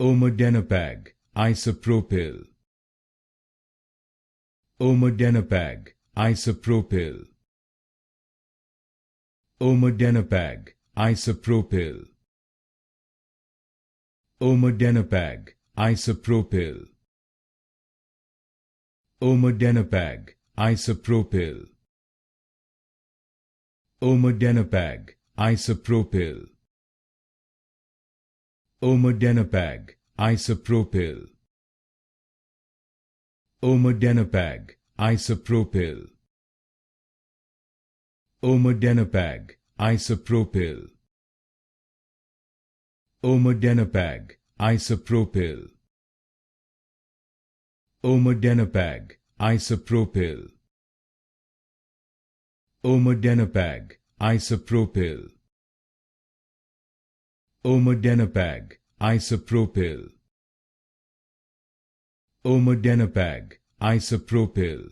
Omidenepag Isopropyl. Omidenepag Isopropyl. Omidenepag Isopropyl. Omidenepag Isopropyl. Omidenepag Isopropyl. Omidenepag Isopropyl. Omidenepag Isopropyl. Omidenepag Isopropyl. Omidenepag Isopropyl. Omidenepag Isopropyl. Omidenepag Isopropyl. Omidenepag Isopropyl. Omidenepag Isopropyl. Omidenepag Isopropyl.